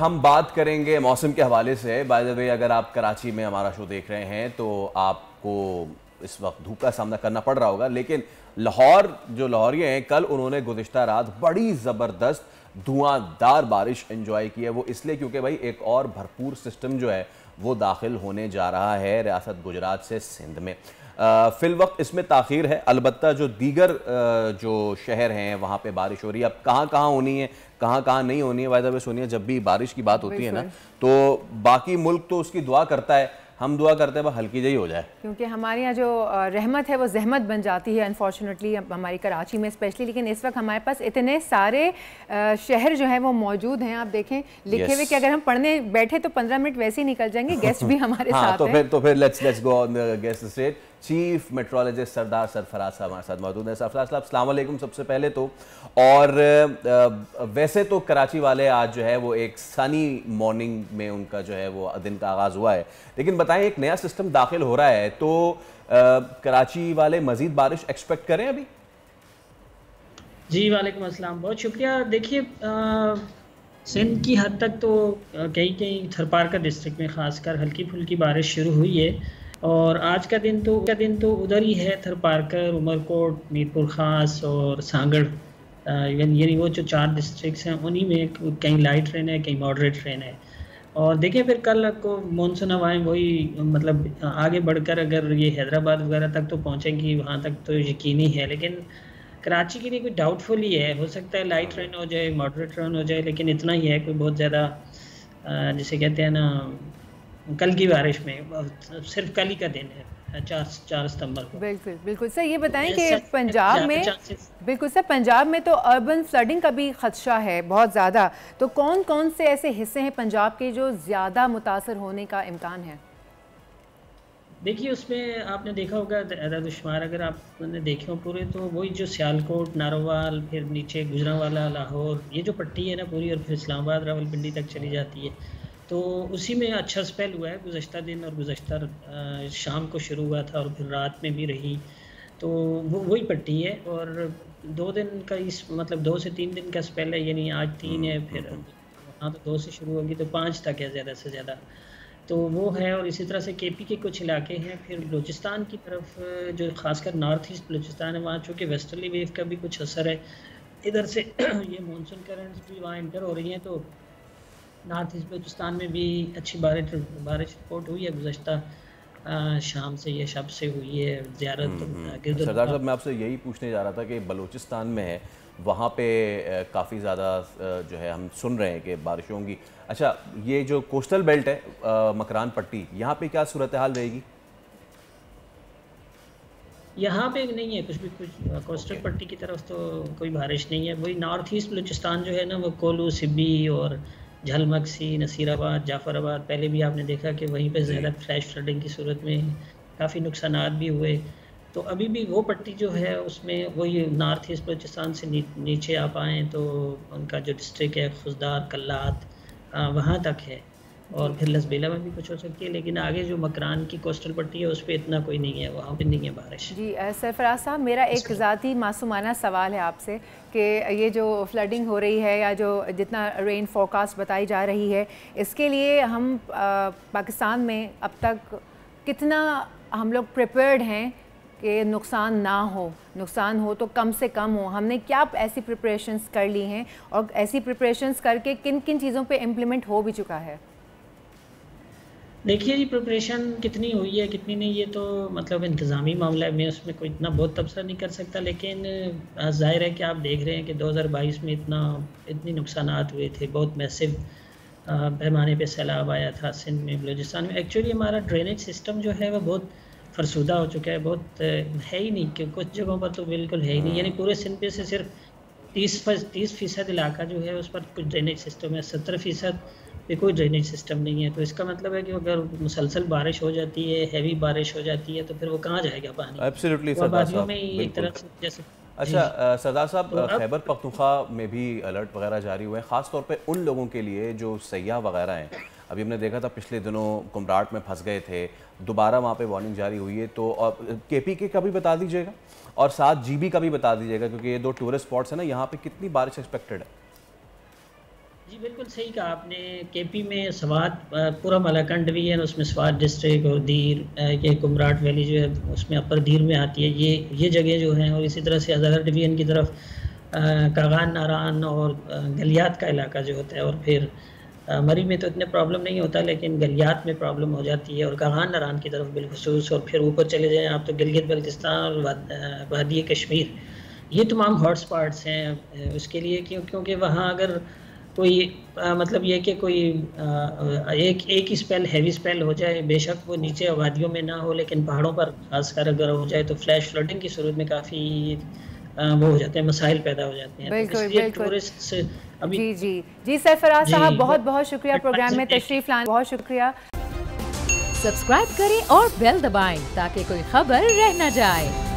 हम बात करेंगे मौसम के हवाले से। बाय द वे, अगर आप कराची में हमारा शो देख रहे हैं तो आपको इस वक्त धूप का सामना करना पड़ रहा होगा, लेकिन लाहौर जो लाहौरिये हैं, कल उन्होंने गुज़िश्ता रात बड़ी ज़बरदस्त धुआंधार बारिश एंजॉय की है। वो इसलिए क्योंकि भाई एक और भरपूर सिस्टम जो है वो दाखिल होने जा रहा है रियासत गुजरात से सिंध में। फिल वक्त इसमें ताख़ीर है, अलबत्ता जो दीगर जो शहर हैं वहाँ पे बारिश हो रही है। अब कहाँ कहाँ होनी है, कहाँ कहाँ नहीं होनी है, वायदा में सोनिया, जब भी बारिश की बात होती है ना, तो बाकी मुल्क तो उसकी दुआ करता है, हम दुआ करते हैं वह हल्की जही हो जाए, क्योंकि हमारे यहाँ जो रहमत है वो जहमत बन जाती है अनफॉर्चुनेटली हमारी कराची में स्पेशली। लेकिन इस वक्त हमारे पास इतने सारे शहर जो हैं वो मौजूद हैं, आप देखें लिखे हुए कि अगर हम पढ़ने बैठे तो 15 मिनट वैसे ही निकल जाएंगे। गेस्ट भी हमारे साथ हैं। तो फिर let's go on the guest stage. Chief meteorologist Sardar Sarfaraz Sahab हमारे साथ मौजूद हैं। सरफराज साहब, अस्सलाम वालेकुम सबसे पहले तो। और वैसे तो कराची वाले आज जो है वो एक सनी मॉर्निंग में उनका जो है वो दिन का आगाज़ हुआ है, लेकिन बताएं एक नया सिस्टम दाखिल हो रहा है तो कराची वाले मज़ीद बारिश एक्सपेक्ट करें अभी? जी वालेकुम अस्सलाम, बहुत शुक्रिया। देखिए सिंध की हद तक तो कई कई थरपारकर डिस्ट्रिक्ट में ख़ासकर हल्की फुल्की बारिश शुरू हुई है, और आज का दिन तो उधर ही है, थरपारकर, उमरकोट, मीरपुर ख़ास और सांगड़, यानी वो जो 4 डिस्ट्रिक्ट्स हैं उन्हीं में कहीं लाइट रेन है, कहीं मॉडरेट रेन है। और देखिए फिर कल को मानसून हवाएं वही मतलब आगे बढ़कर अगर ये हैदराबाद वगैरह तक तो पहुँचेंगी, वहाँ तक तो यकीनी है, लेकिन कराची के लिए कोई डाउटफुल ही है। हो सकता है लाइट रेन हो जाए, मॉडरेट रेन हो जाए, लेकिन इतना ही है, कोई बहुत ज़्यादा जिसे कहते हैं ना कल की बारिश में, सिर्फ कल ही का दिन है 4 सितंबर को। बिल्कुल बिल्कुल सर, ये बताएं कि पंजाब में, बिल्कुल सर, पंजाब में तो अर्बन फ्लडिंग का भी खदशा है बहुत ज़्यादा, तो कौन कौन से ऐसे हिस्से हैं पंजाब के जो ज़्यादा मुतासर होने का इम्कान है? देखिए उसमें आपने देखा होगा अदादुशुमार, अगर आपने देखे हो पूरे, तो वही जो सियालकोट, नारोवाल, फिर नीचे गुजरांवाला, लाहौर, ये जो पट्टी है ना पूरी, और फिर इस्लामाबाद, रावलपिंडी तक चली जाती है, तो उसी में अच्छा स्पेल हुआ है गुज़श्ता दिन, और गुज़श्ता शाम को शुरू हुआ था और फिर रात में भी रही, तो वो वही पट्टी है। और 2 दिन का इस मतलब 2 से 3 दिन का स्पेल है, यानी आज 3 है, फिर वहाँ तो 2 से शुरू होगी तो 5 तक है ज़्यादा से ज़्यादा, तो वो है। और इसी तरह से केपी के कुछ इलाके हैं, फिर बलूचिस्तान की तरफ जो खासकर नॉर्थ ईस्ट बलूचिस्तान है, वहाँ चूँकि वेस्टर्ली वेव का भी कुछ असर है, इधर से ये मानसून करंट्स भी वहाँ इंटर हो रही हैं, तो नॉर्थ ईस्ट बलूचिस्तान में भी अच्छी बारिश रिपोर्ट हुई है गुज़श्ता शाम से, ये शब से हुई है ज़ियारत। सरदार साहब, मैं आपसे यही पूछने जा रहा था कि बलूचिस्तान में है, वहाँ पे काफ़ी ज़्यादा जो है हम सुन रहे हैं कि बारिशों की। अच्छा, ये जो कोस्टल बेल्ट है मकरान पट्टी, यहाँ पे क्या सूरत हाल रहेगी? यहाँ पे नहीं है कुछ भी, कुछ कोस्टल पट्टी की तरफ तो कोई बारिश नहीं है। वही नॉर्थ ईस्ट बलूचिस्तान जो है ना, वो कोलू, सिब्बी और झलमक्सी, नसीराबाद, जाफराबाद, पहले भी आपने देखा कि वहीं पे ज़्यादा फ्लैश फ्लडिंग की सूरत में काफ़ी नुकसानात भी हुए, तो अभी भी वो पट्टी जो है उसमें वही नॉर्थ ईस्ट बलूचिस्तान से नीचे आप आएँ तो उनका जो डिस्ट्रिक्ट है खुजदार, कल्लात, वहाँ तक है, और फिर लसबेला में भी कुछ हो सकती है, लेकिन आगे जो मकरान की कोस्टल पट्टी है उस पर इतना कोई नहीं है, वहाँ पे नहीं है बारिश। जी सरफराज साहब, मेरा एक ज़ाती मासूमाना सवाल है आपसे कि ये जो फ्लडिंग हो रही है या जो जितना रेन फोरकास्ट बताई जा रही है, इसके लिए हम पाकिस्तान में अब तक कितना हम लोग प्रिपेयर्ड हैं कि नुकसान हो तो कम से कम हो? हमने क्या ऐसी प्रिपरेशंस कर ली हैं, और ऐसी प्रिपरेशंस करके किन किन चीज़ों पे इम्प्लीमेंट हो भी चुका है? देखिए जी, प्रिपरेशन कितनी हुई है कितनी नहीं, ये तो मतलब इंतज़ामी मामला है, मैं उसमें कोई इतना बहुत तबसरा नहीं कर सकता, लेकिन ज़ाहिर है कि आप देख रहे हैं कि 2022 में इतनी नुकसानात हुए थे, बहुत मैसिव पैमाने पे सैलाब आया था सिंध में, बलूचिस्तान में। एक्चुअली हमारा ड्रेनेज सिस्टम जो है वो बहुत फरसूदा हो चुका है, बहुत है ही नहीं, कि कुछ जगहों पर तो बिल्कुल है ही नहीं, यानी पूरे सिंध पे से सिर्फ 30% इलाका जो है उस पर कुछ ड्रेनेज सिस्टम है, 70% पे कोई ड्रेनेज सिस्टम नहीं है। तो इसका मतलब है कि अगर मुसलसल बारिश हो जाती है, हैवी बारिश हो जाती है, तो फिर वो कहाँ जाएगा पानी? एब्सोल्युटली सरदार साहब, में एक तरह से जैसे। अच्छा सरदार साहब, तो खैबर पख्तूनख्वा में भी अलर्ट वगैरह जारी हुए हैं, ख़ास तौर पे उन लोगों के लिए जो सयाह वगैरह हैं। अभी हमने देखा था पिछले दिनों कुमराट में फंस गए थे, दोबारा वहाँ पे वार्निंग जारी हुई है, तो KPK का भी बता दीजिएगा और साथ GB का भी बता दीजिएगा, क्योंकि ये 2 टूरिस्ट स्पॉट्स हैं ना, यहाँ पे कितनी बारिश एक्सपेक्टेड है? जी बिल्कुल सही कहा आपने। केपी में स्वात पूरा मलाकंड डिवीजन, उसमें स्वात डिस्ट्रिक्ट और दीर, ये कुमराट वैली जो है उसमें अपर दीर में आती है, ये जगह जो हैं। और इसी तरह से अजहर डिवीजन की तरफ कागान नारान और गलियात का इलाका जो होता है। और फिर मरी में तो इतने प्रॉब्लम नहीं होता, लेकिन गलियात में प्रॉब्लम हो जाती है, और कागान नारान की तरफ बिलखुसूस। और फिर ऊपर चले जाएँ आप तो गिलगित बल्तिस्तान और वादी कश्मीर, ये तमाम हॉट स्पॉट्स हैं उसके लिए। क्योंकि वहाँ अगर कोई मतलब ये कि कोई एक ही स्पेल हैवी स्पेल हो जाए, बेशक वो नीचे वादियों में ना हो, लेकिन पहाड़ों पर खासकर अगर हो जाए तो फ्लैश फ्लडिंग की सूरत में काफ़ी वो हो जाते हैं, मसाइल पैदा हो जाते हैं। बिल्कुल, तो इसलिए बिल्कुल। टूरिस्ट अभी जी सरफराज जी साहब, बहुत बहुत शुक्रिया प्रोग्राम में तशरीफ लाने, बहुत शुक्रिया। सब्सक्राइब करें और बेल दबाएं ताकि कोई खबर रह न जाए।